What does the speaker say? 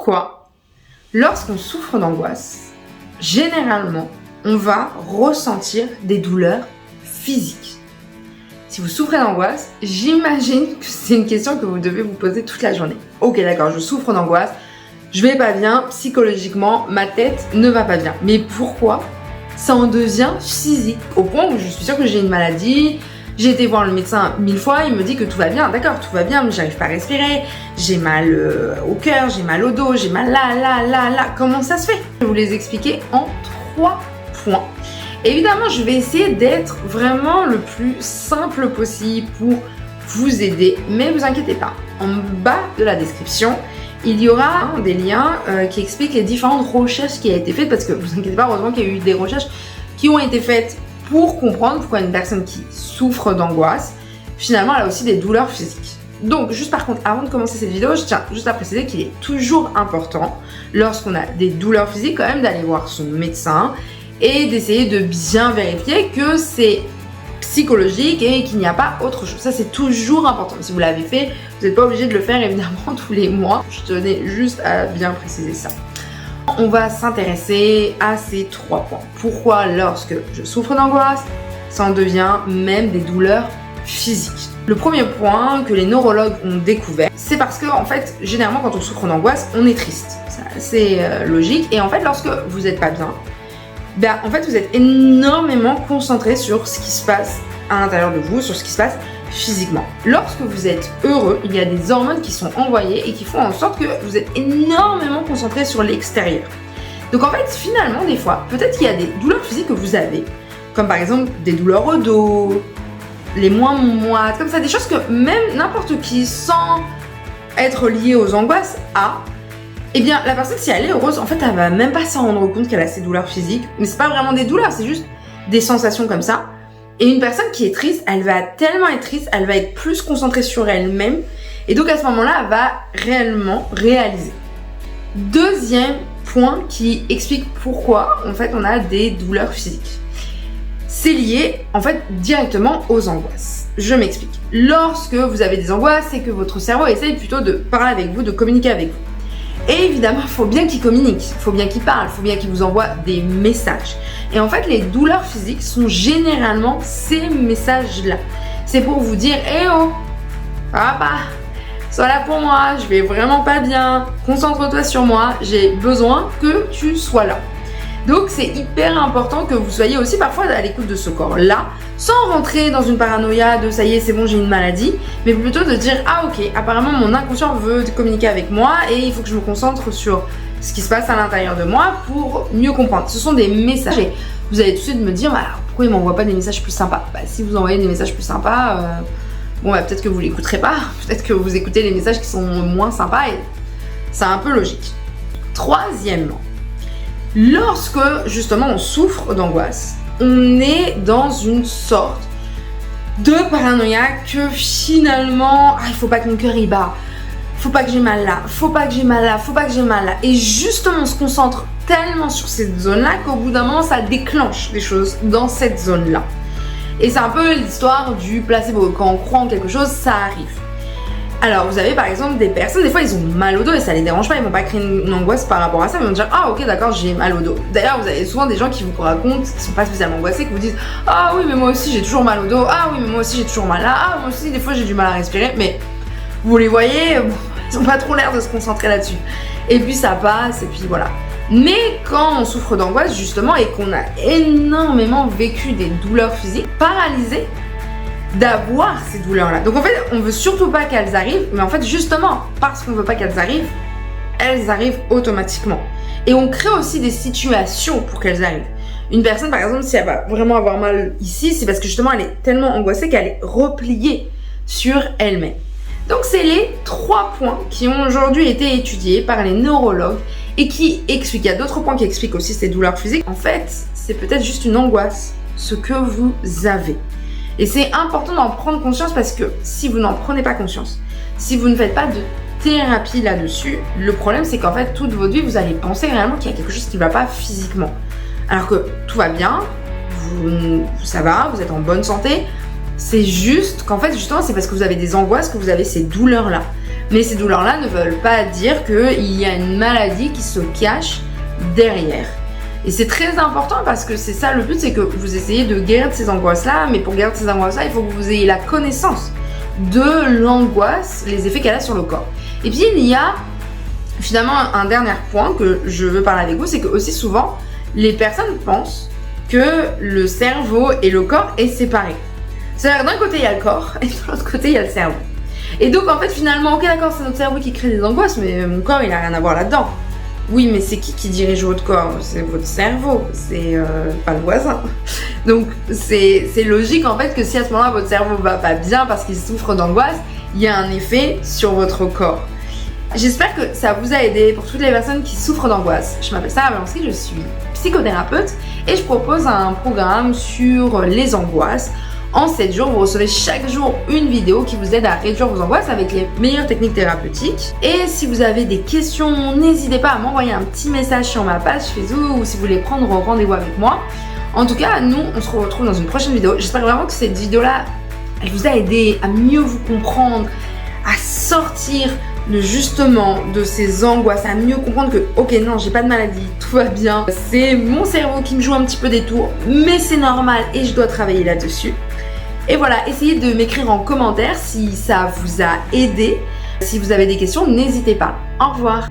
Pourquoi? Lorsqu'on souffre d'angoisse, généralement, on va ressentir des douleurs physiques. Si vous souffrez d'angoisse, j'imagine que c'est une question que vous devez vous poser toute la journée. Ok, d'accord, je souffre d'angoisse, je vais pas bien, psychologiquement, ma tête ne va pas bien. Mais pourquoi ça en devient physique? Au point où je suis sûre que j'ai une maladie, j'ai été voir le médecin 1000 fois, il me dit que tout va bien. D'accord, tout va bien, mais j'arrive pas à respirer, j'ai mal au cœur, j'ai mal au dos, j'ai mal là. Comment ça se fait? Je vais vous les expliquer en 3 points. Évidemment, je vais essayer d'être vraiment le plus simple possible pour vous aider, mais vous inquiétez pas. En bas de la description, il y aura des liens qui expliquent les différentes recherches qui ont été faites, parce que vous inquiétez pas, heureusement qu'il y a eu des recherches qui ont été faites pour comprendre pourquoi une personne qui souffre d'angoisse, finalement, elle a aussi des douleurs physiques. Donc, juste par contre, avant de commencer cette vidéo, je tiens juste à préciser qu'il est toujours important, lorsqu'on a des douleurs physiques, quand même d'aller voir son médecin et d'essayer de bien vérifier que c'est psychologique et qu'il n'y a pas autre chose. Ça, c'est toujours important. Si vous l'avez fait, vous n'êtes pas obligé de le faire évidemment tous les mois. Je tenais juste à bien préciser ça. On va s'intéresser à ces 3 points. Pourquoi lorsque je souffre d'angoisse, ça en devient même des douleurs physiques? Le premier point que les neurologues ont découvert, c'est parce que en fait, généralement quand on souffre d'angoisse, on est triste. C'est logique. Et en fait, lorsque vous n'êtes pas bien, en fait, vous êtes énormément concentré sur ce qui se passe à l'intérieur de vous, sur ce qui se passe physiquement. Lorsque vous êtes heureux, il y a des hormones qui sont envoyées et qui font en sorte que vous êtes énormément concentré sur l'extérieur. Donc en fait, finalement, des fois, peut-être qu'il y a des douleurs physiques que vous avez, comme par exemple des douleurs au dos, les moins moites, comme ça, des choses que même n'importe qui, sans être lié aux angoisses, a. Eh bien, la personne, si elle est heureuse, en fait, elle va même pas s'en rendre compte qu'elle a ces douleurs physiques. Mais c'est pas vraiment des douleurs, c'est juste des sensations comme ça. Et une personne qui est triste, elle va tellement être triste, elle va être plus concentrée sur elle-même. Et donc, à ce moment-là, elle va réellement réaliser. Deuxième point qui explique pourquoi, en fait, on a des douleurs physiques. C'est lié, en fait, directement aux angoisses. Je m'explique. Lorsque vous avez des angoisses, c'est que votre cerveau essaye plutôt de parler avec vous, de communiquer avec vous. Et évidemment, il faut bien qu'il communique, il faut bien qu'il parle, il faut bien qu'il vous envoie des messages. Et en fait, les douleurs physiques sont généralement ces messages-là. C'est pour vous dire, eh oh, papa, sois là pour moi, je vais vraiment pas bien, concentre-toi sur moi, j'ai besoin que tu sois là. Donc c'est hyper important que vous soyez aussi parfois à l'écoute de ce corps-là, sans rentrer dans une paranoïa de ça y est, c'est bon, j'ai une maladie, mais plutôt de dire ah ok, apparemment mon inconscient veut communiquer avec moi et il faut que je me concentre sur ce qui se passe à l'intérieur de moi pour mieux comprendre. Ce sont des messages et vous allez tout de suite me dire pourquoi il m'envoie pas des messages plus sympas? Si vous envoyez des messages plus sympas, peut-être que vous l'écouterez pas, peut-être que vous écoutez les messages qui sont moins sympas et c'est un peu logique. Troisièmement, lorsque justement on souffre d'angoisse, on est dans une sorte de paranoïa que finalement, il faut pas que mon cœur y bat, faut pas que j'ai mal là, faut pas que j'ai mal là, faut pas que j'ai mal là. Et justement on se concentre tellement sur cette zone-là qu'au bout d'un moment ça déclenche des choses dans cette zone-là. Et c'est un peu l'histoire du placebo, quand on croit en quelque chose, ça arrive. Alors, vous avez par exemple des personnes, des fois ils ont mal au dos et ça les dérange pas, ils vont pas créer une angoisse par rapport à ça, ils vont dire ah ok d'accord j'ai mal au dos. D'ailleurs vous avez souvent des gens qui vous racontent, qui sont pas spécialement angoissés, qui vous disent ah oui mais moi aussi j'ai toujours mal au dos, ah oui mais moi aussi j'ai toujours mal là, ah moi aussi des fois j'ai du mal à respirer, mais vous les voyez, ils ont pas trop l'air de se concentrer là-dessus. Et puis ça passe et puis voilà. Mais quand on souffre d'angoisse justement et qu'on a énormément vécu des douleurs physiques, paralysées, d'avoir ces douleurs-là. Donc en fait, on veut surtout pas qu'elles arrivent, mais en fait, justement, parce qu'on veut pas qu'elles arrivent, elles arrivent automatiquement. Et on crée aussi des situations pour qu'elles arrivent. Une personne, par exemple, si elle va vraiment avoir mal ici, c'est parce que justement, elle est tellement angoissée qu'elle est repliée sur elle-même. Donc c'est les 3 points qui ont aujourd'hui été étudiés par les neurologues et qui expliquent, il y a d'autres points qui expliquent aussi ces douleurs physiques. En fait, c'est peut-être juste une angoisse, ce que vous avez. Et c'est important d'en prendre conscience parce que si vous n'en prenez pas conscience, si vous ne faites pas de thérapie là-dessus, le problème c'est qu'en fait toute votre vie vous allez penser réellement qu'il y a quelque chose qui ne va pas physiquement. Alors que tout va bien, ça va, vous êtes en bonne santé, c'est juste qu'en fait justement c'est parce que vous avez des angoisses que vous avez ces douleurs-là. Mais ces douleurs-là ne veulent pas dire qu'il y a une maladie qui se cache derrière. Et c'est très important parce que c'est ça le but, c'est que vous essayez de guérir de ces angoisses-là, mais pour guérir de ces angoisses-là, il faut que vous ayez la connaissance de l'angoisse, les effets qu'elle a sur le corps. Et puis il y a finalement un dernier point que je veux parler avec vous, c'est que aussi souvent, les personnes pensent que le cerveau et le corps est séparé. C'est-à-dire d'un côté il y a le corps et de l'autre côté il y a le cerveau. Et donc en fait finalement, ok d'accord, c'est notre cerveau qui crée des angoisses, mais mon corps il a rien à voir là-dedans. Oui, mais c'est qui dirige votre corps? C'est votre cerveau, c'est pas le voisin. Donc c'est logique en fait que si à ce moment-là votre cerveau va pas bien parce qu'il souffre d'angoisse, il y a un effet sur votre corps. J'espère que ça vous a aidé pour toutes les personnes qui souffrent d'angoisse. Je m'appelle Sarah Balanski, je suis psychothérapeute et je propose un programme sur les angoisses. En 7 jours, vous recevez chaque jour une vidéo qui vous aide à réduire vos angoisses avec les meilleures techniques thérapeutiques. Et si vous avez des questions, n'hésitez pas à m'envoyer un petit message sur ma page Facebook ou si vous voulez prendre rendez-vous avec moi. En tout cas, nous, on se retrouve dans une prochaine vidéo. J'espère vraiment que cette vidéo-là, elle vous a aidé à mieux vous comprendre, à sortir justement de ces angoisses, à mieux comprendre que ok non, j'ai pas de maladie, tout va bien, c'est mon cerveau qui me joue un petit peu des tours, mais c'est normal et je dois travailler là-dessus. Et voilà, essayez de m'écrire en commentaire si ça vous a aidé. Si vous avez des questions, n'hésitez pas. Au revoir.